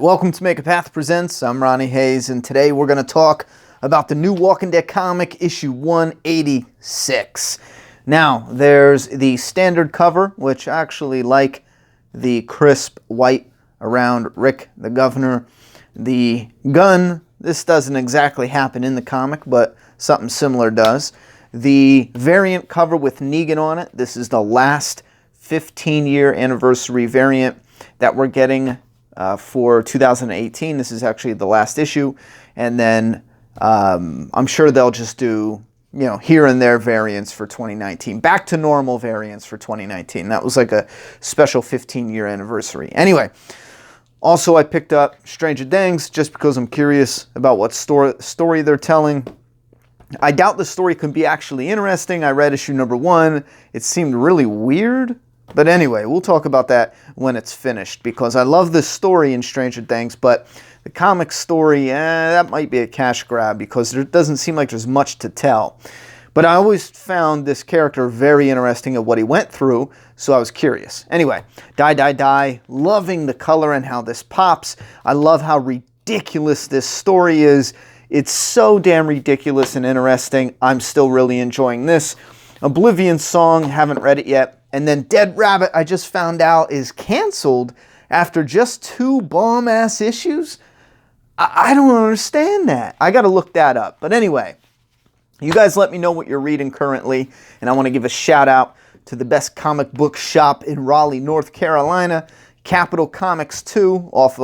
welcome to Make a Path Presents. I'm Ronnie Hayes, and today we're going to talk about the new Walking Dead comic, issue 186. Now, there's the standard cover, which I actually like the crisp white around Rick the Governor. The gun, this doesn't exactly happen in the comic, but something similar does. The variant cover with Negan on it, this is the last 15-year anniversary variant that we're getting for 2018. This is actually the last issue, and then I'm sure they'll just do, here and there variants for 2019. Back to normal variants for 2019. That was like a special 15-year anniversary. Anyway, also I picked up Stranger Things just because I'm curious about what story they're telling. I doubt the story could be actually interesting. I read issue number 1. It seemed really weird. But anyway, we'll talk about that when it's finished, because I love this story in Stranger Things, but the comic story, that might be a cash grab because there doesn't seem like there's much to tell. But I always found this character very interesting at what he went through, so I was curious. Anyway, Die. Loving the color and how this pops. I love how ridiculous this story is. It's so damn ridiculous and interesting. I'm still really enjoying this. Oblivion Song, haven't read it yet. And then Dead Rabbit, I just found out, is canceled after just 2 bomb-ass issues. I don't understand that. I got to look that up. But anyway, you guys let me know what you're reading currently. And I want to give a shout-out to the best comic book shop in Raleigh, North Carolina, Capital Comics 2, off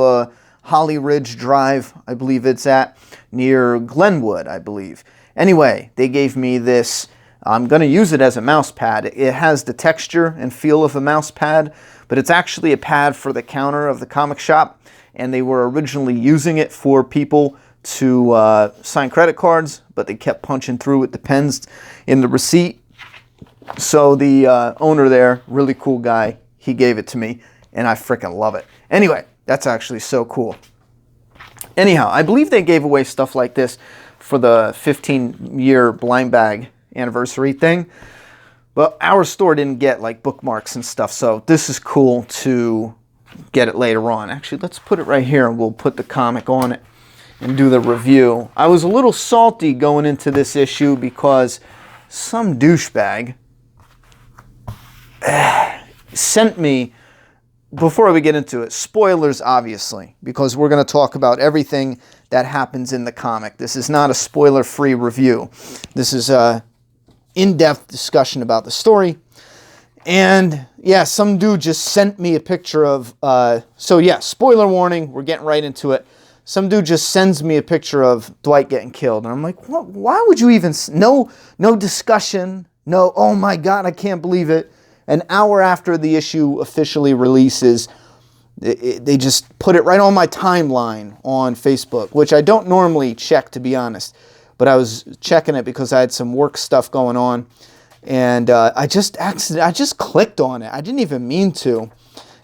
Holly Ridge Drive, I believe it's at, near Glenwood, I believe. Anyway, they gave me this. I'm going to use it as a mouse pad. It has the texture and feel of a mouse pad, but it's actually a pad for the counter of the comic shop, and they were originally using it for people to sign credit cards, but they kept punching through with the pens in the receipt. So the owner there, really cool guy, he gave it to me, and I freaking love it. Anyway, that's actually so cool. Anyhow, I believe they gave away stuff like this for the 15-year blind bag anniversary thing, but our store didn't get like bookmarks and stuff, so this is cool to get it later on. Actually, let's put it right here and we'll put the comic on it and do the review. I was a little salty going into this issue because some douchebag sent me, before we get into it, spoilers obviously, because we're going to talk about everything that happens in the comic. This is not a spoiler-free review. This is a in-depth discussion about the story. And yeah, some dude just sent me a picture of, so yeah, spoiler warning, we're getting right into it. Some dude just sends me a picture of Dwight getting killed. And I'm like, what? Why would you even, no discussion, no, oh my God, I can't believe it. An hour after the issue officially releases, they just put it right on my timeline on Facebook, which I don't normally check, to be honest. But I was checking it because I had some work stuff going on, and I just clicked on it. I didn't even mean to,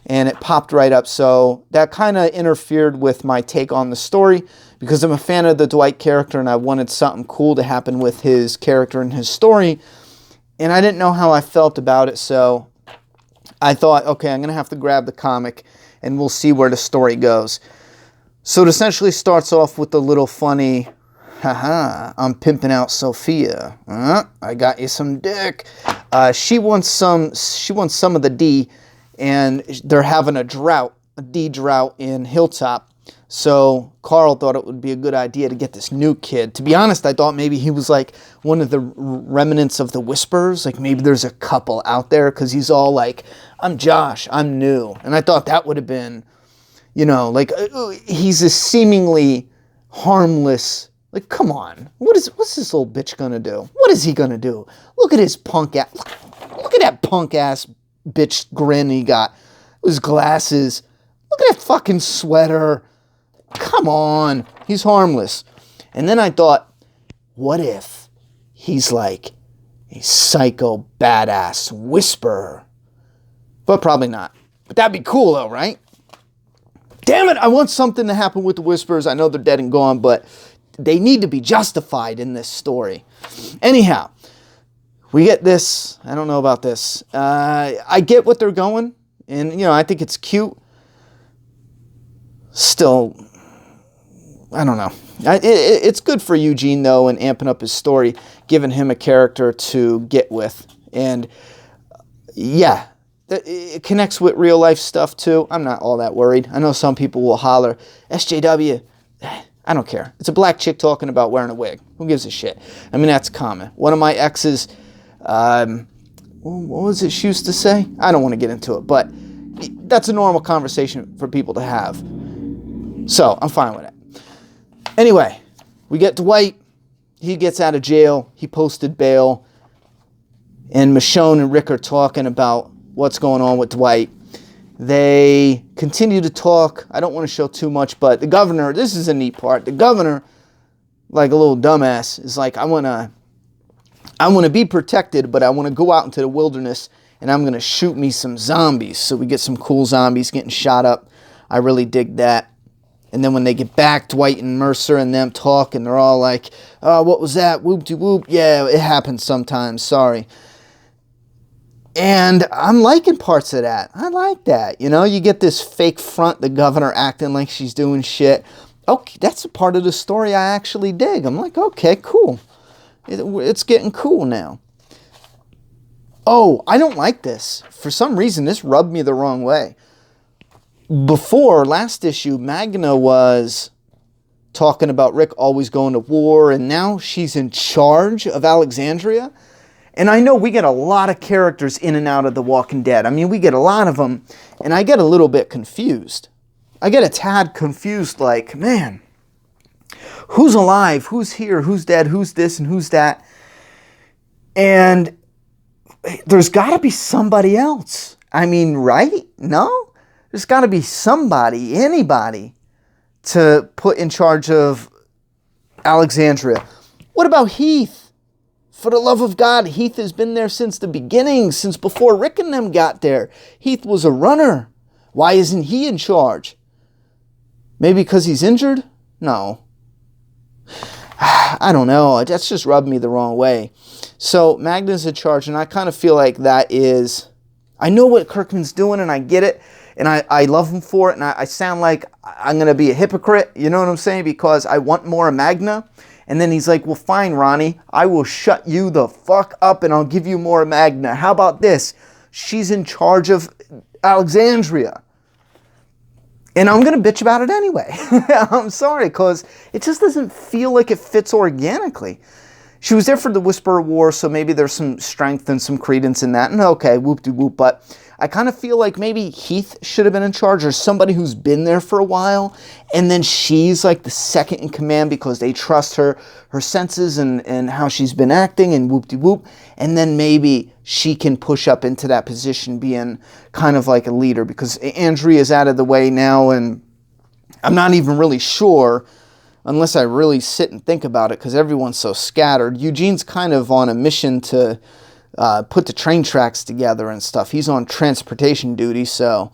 and it popped right up. So that kind of interfered with my take on the story, because I'm a fan of the Dwight character, and I wanted something cool to happen with his character and his story, and I didn't know how I felt about it. So I thought, okay, I'm going to have to grab the comic, and we'll see where the story goes. So it essentially starts off with a little funny, haha, I'm pimping out Sophia. I got you some dick. She wants some of the D, and they're having a D drought in Hilltop. So Carl thought it would be a good idea to get this new kid. To be honest, I thought maybe he was like one of the remnants of the Whisperers. Like maybe there's a couple out there, because he's all like, I'm Josh, I'm new. And I thought that would have been, like he's a seemingly harmless. Like, come on. What's this little bitch gonna do? What is he gonna do? Look at his punk ass. Look at that punk ass bitch grin he got. His glasses. Look at that fucking sweater. Come on. He's harmless. And then I thought, what if he's like a psycho badass whisperer? But probably not. But that'd be cool though, right? Damn it, I want something to happen with the Whisperers. I know they're dead and gone, but they need to be justified in this story. Anyhow, we get this. I don't know about this. I get what they're going, and I think it's cute. still, I don't know. It's good for Eugene, though, and amping up his story, giving him a character to get with. And, yeah, it connects with real-life stuff, too. I'm not all that worried. I know some people will holler, SJW, I don't care. It's a black chick talking about wearing a wig. Who gives a shit? I mean, that's common. One of my exes, what was it she used to say? I don't want to get into it, but that's a normal conversation for people to have. So, I'm fine with it. Anyway, we get Dwight. He gets out of jail. He posted bail. And Michonne and Rick are talking about what's going on with Dwight. They continue to talk. I don't want to show too much, but the governor, this is a neat part. The governor, like a little dumbass, is like, I want to be protected, but I want to go out into the wilderness and I'm going to shoot me some zombies. So we get some cool zombies getting shot up. I really dig that. And then when they get back, Dwight and Mercer and them talk, and they're all like, oh, what was that? Whoop-de-whoop. Yeah, it happens sometimes. Sorry. And I'm liking parts of that. I like that. You know, you get this fake front, the governor acting like she's doing shit. Okay, that's a part of the story I actually dig. I'm like, okay, cool. It's getting cool now. Oh, I don't like this. For some reason, this rubbed me the wrong way. Before, last issue, Magna was talking about Rick always going to war, and now she's in charge of Alexandria. And I know we get a lot of characters in and out of The Walking Dead. I mean, we get a lot of them, and I get a little bit confused. I get a tad confused, like, man, who's alive, who's here, who's dead, who's this, and who's that? And there's got to be somebody else. I mean, right? No? There's got to be somebody, anybody, to put in charge of Alexandria. What about Heath? For the love of God, Heath has been there since the beginning, since before Rick and them got there. Heath was a runner. Why isn't he in charge? Maybe because he's injured? No. I don't know. That's just rubbed me the wrong way. So Magna's in charge, and I kind of feel like that is... I know what Kirkman's doing, and I get it. And I love him for it, and I sound like I'm going to be a hypocrite, you know what I'm saying, because I want more of Magna. And then he's like, well, fine, Ronnie, I will shut you the fuck up, and I'll give you more of Magna. How about this? She's in charge of Alexandria. And I'm going to bitch about it anyway. I'm sorry, because it just doesn't feel like it fits organically. She was there for the Whisperer War, so maybe there's some strength and some credence in that. And okay, whoop-de-whoop, but... I kind of feel like maybe Heath should have been in charge, or somebody who's been there for a while, and then she's like the second in command because they trust her senses and how she's been acting and whoop-de-whoop, and then maybe she can push up into that position being kind of like a leader, because Andrea's out of the way now, and I'm not even really sure, unless I really sit and think about it, because everyone's so scattered. Eugene's kind of on a mission to... put the train tracks together and stuff. He's on transportation duty, so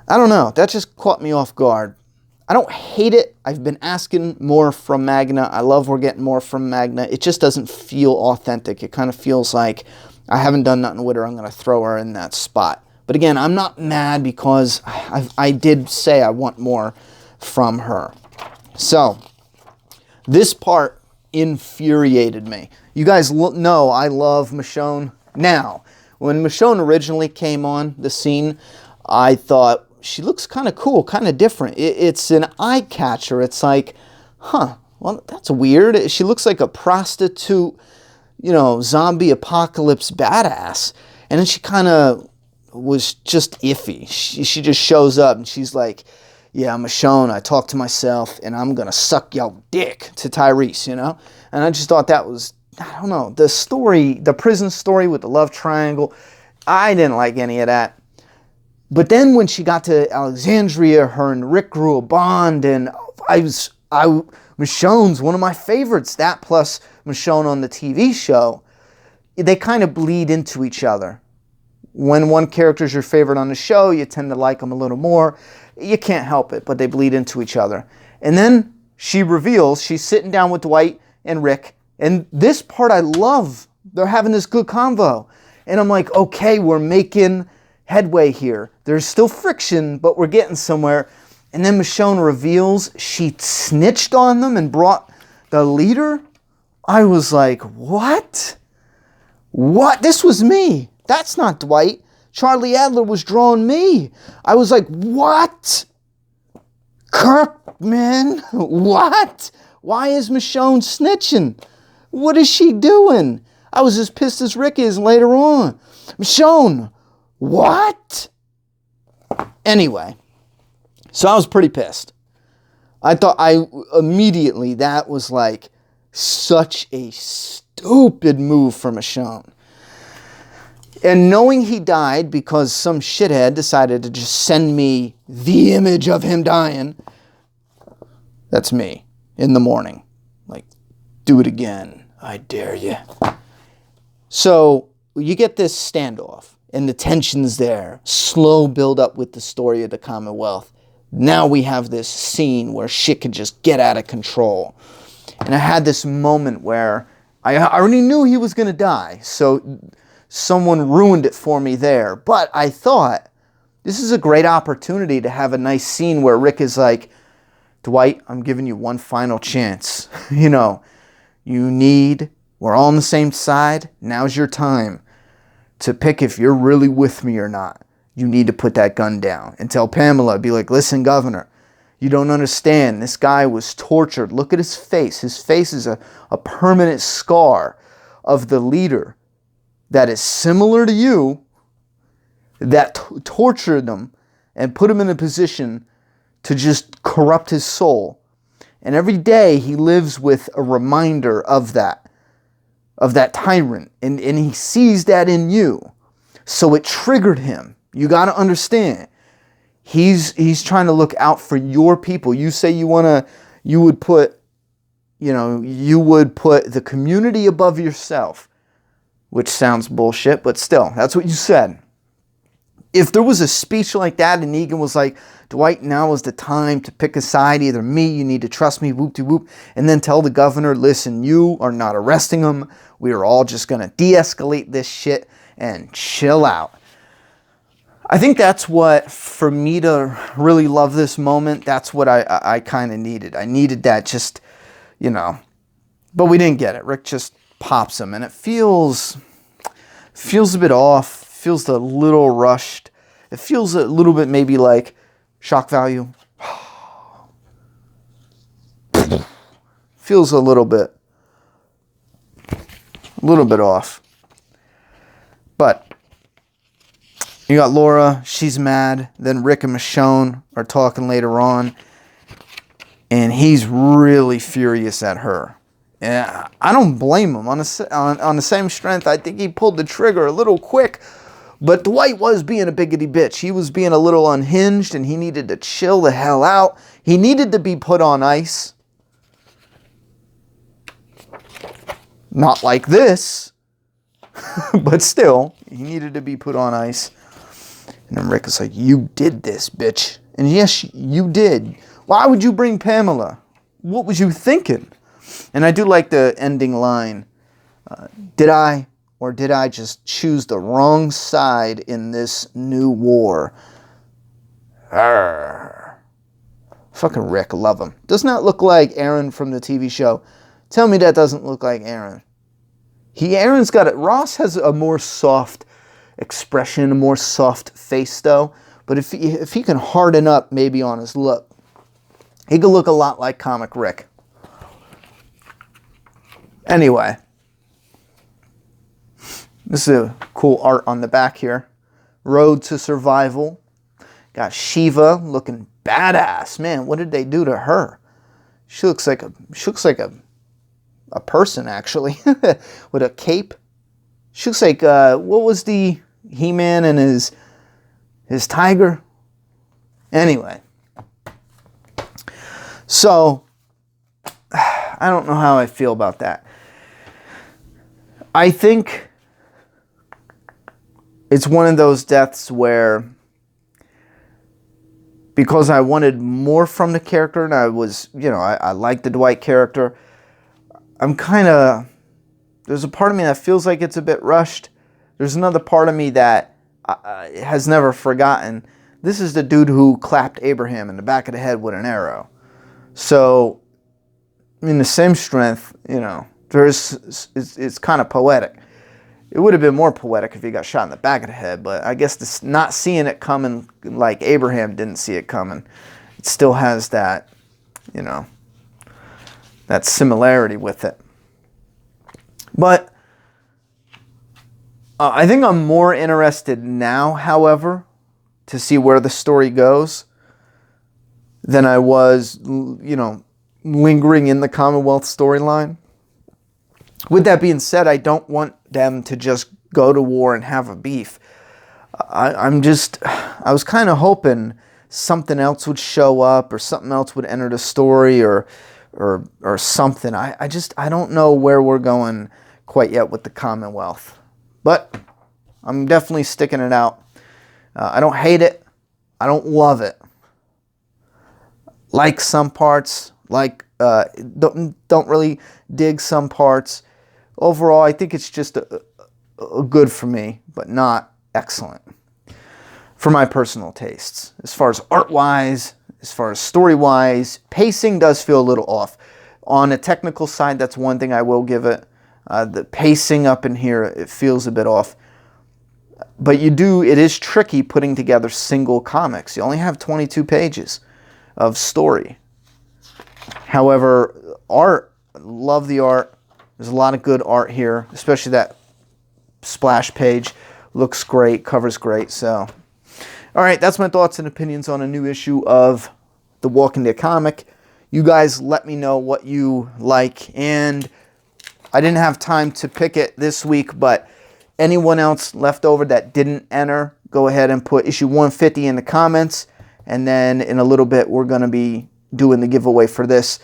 I don't know. That just caught me off guard. I don't hate it. I've been asking more from Magna. I love we're getting more from Magna. It just doesn't feel authentic. It kind of feels like I haven't done nothing with her. I'm going to throw her in that spot. But again, I'm not mad because I did say I want more from her. So this part infuriated me. You guys know I love Michonne. Now, when Michonne originally came on the scene, I thought she looks kind of cool, kind of different. It's an eye catcher. It's like, huh, well, that's weird. She looks like a prostitute, you know, zombie apocalypse badass. And then she kind of was just iffy. She just shows up and she's like, yeah, Michonne, I talk to myself and I'm going to suck your dick to Tyrese, you know? And I just thought that was, I don't know, the story, the prison story with the love triangle, I didn't like any of that. But then when she got to Alexandria, her and Rick grew a bond, and Michonne's one of my favorites. That plus Michonne on the TV show, they kind of bleed into each other. When one character's your favorite on the show, you tend to like them a little more. You can't help it, but they bleed into each other. And then she reveals she's sitting down with Dwight and Rick, and this part I love. They're having this good convo. And I'm like, okay, we're making headway here. There's still friction, but we're getting somewhere. And then Michonne reveals she snitched on them and brought the leader. I was like, what? What? This was me. That's not Dwight. Charlie Adler was drawing me. I was like, what? Kirkman? What? Why is Michonne snitching? What is she doing? I was as pissed as Rick is later on. Michonne, what? Anyway, so I was pretty pissed. I thought immediately that was like such a stupid move for Michonne. And knowing he died because some shithead decided to just send me the image of him dying, that's me in the morning. Like, do it again. I dare you. So you get this standoff and the tension's there. Slow build up with the story of the Commonwealth. Now we have this scene where shit could just get out of control. And I had this moment where I already knew he was going to die. So someone ruined it for me there. But I thought, this is a great opportunity to have a nice scene where Rick is like, Dwight, I'm giving you one final chance. You know, we're all on the same side. Now's your time to pick if you're really with me or not. You need to put that gun down and tell Pamela, be like, listen, Governor, you don't understand. This guy was tortured. Look at his face. His face is a permanent scar of the leader that is similar to you that tortured him and put him in a position to just corrupt his soul. And every day he lives with a reminder of that tyrant. And he sees that in you. So it triggered him. You got to understand. He's trying to look out for your people. You say you would put the community above yourself, which sounds bullshit, but still, that's what you said. If there was a speech like that and Negan was like, Dwight, now is the time to pick a side, either me, you need to trust me, whoop-de-whoop, and then tell the governor, listen, you are not arresting him. We are all just going to de-escalate this shit and chill out. I think that's what, for me to really love this moment, that's what I kind of needed. I needed that just, but we didn't get it. Rick just pops him, and it feels a bit off, feels a little rushed. It feels a little bit maybe like shock value. Feels a little bit off. But you got Laura, she's mad. Then Rick and Michonne are talking later on. And he's really furious at her. And I don't blame him. On the same strength, I think he pulled the trigger a little quick. But Dwight was being a biggity bitch. He was being a little unhinged, and he needed to chill the hell out. He needed to be put on ice. Not like this. But still, he needed to be put on ice. And then Rick is like, you did this, bitch. And yes, you did. Why would you bring Pamela? What was you thinking? And I do like the ending line. Did I just choose the wrong side in this new war? Arrgh. Fucking Rick, love him. Does not look like Aaron from the TV show. Tell me that doesn't look like Aaron. Aaron's got it. Ross has a more soft expression, a more soft face though. But if he can harden up maybe on his look, he could look a lot like Comic Rick. Anyway. This is a cool art on the back here. Road to Survival. Got Shiva looking badass. Man, what did they do to her? She looks like a person, actually. With a cape. She looks like, what was the He-Man and his tiger? Anyway. So, I don't know how I feel about that. I think it's one of those deaths where, because I wanted more from the character, and I was, I like the Dwight character, there's a part of me that feels like it's a bit rushed. There's another part of me that has never forgotten this is the dude who clapped Abraham in the back of the head with an arrow. So, I mean, the same strength, you know, it's kind of poetic. It would have been more poetic if he got shot in the back of the head, but I guess this not seeing it coming like Abraham didn't see it coming, it still has that, you know, that similarity with it. But I think I'm more interested now, however, to see where the story goes than I was, you know, lingering in the Commonwealth storyline. With that being said, I don't want them to just go to war and have a beef. I was kind of hoping something else would show up or something else would enter the story or something. I don't know where we're going quite yet with the Commonwealth. But I'm definitely sticking it out. I don't hate it. I don't love it. Like some parts, don't really dig some parts. Overall, I think it's just a good for me, but not excellent for my personal tastes. As far as art-wise, as far as story-wise, pacing does feel a little off. On a technical side, that's one thing I will give it. The pacing up in here, it feels a bit off. But it is tricky putting together single comics. You only have 22 pages of story. However, art, love the art. There's a lot of good art here, especially that splash page. Looks great, covers great. So, all right, that's my thoughts and opinions on a new issue of The Walking Dead comic. You guys let me know what you like. And I didn't have time to pick it this week, but anyone else left over that didn't enter, go ahead and put issue 150 in the comments. And then in a little bit, we're going to be doing the giveaway for this.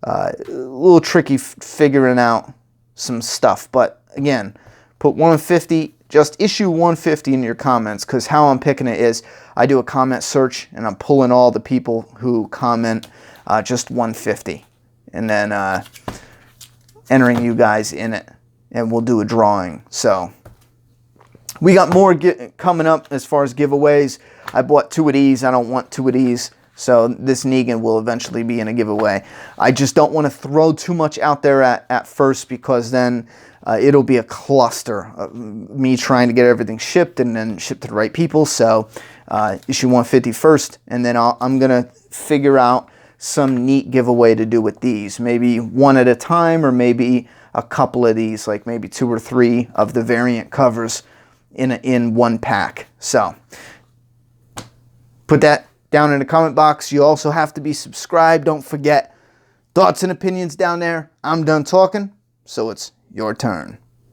A little tricky figuring out some stuff. But again, put 150, just issue 150 in your comments, because how I'm picking it is I do a comment search and I'm pulling all the people who comment just 150. And then entering you guys in it. And we'll do a drawing. So we got more coming up as far as giveaways. I bought 2 of these. I don't want 2 of these. So this Negan will eventually be in a giveaway. I just don't want to throw too much out there at first, because then it'll be a cluster of me trying to get everything shipped and then shipped to the right people. So issue 150 first, and then I'm going to figure out some neat giveaway to do with these. Maybe one at a time, or maybe a couple of these, like maybe 2 or 3 of the variant covers in one pack. So put that down in the comment box. You also have to be subscribed. Don't forget, thoughts and opinions down there. I'm done talking, so it's your turn.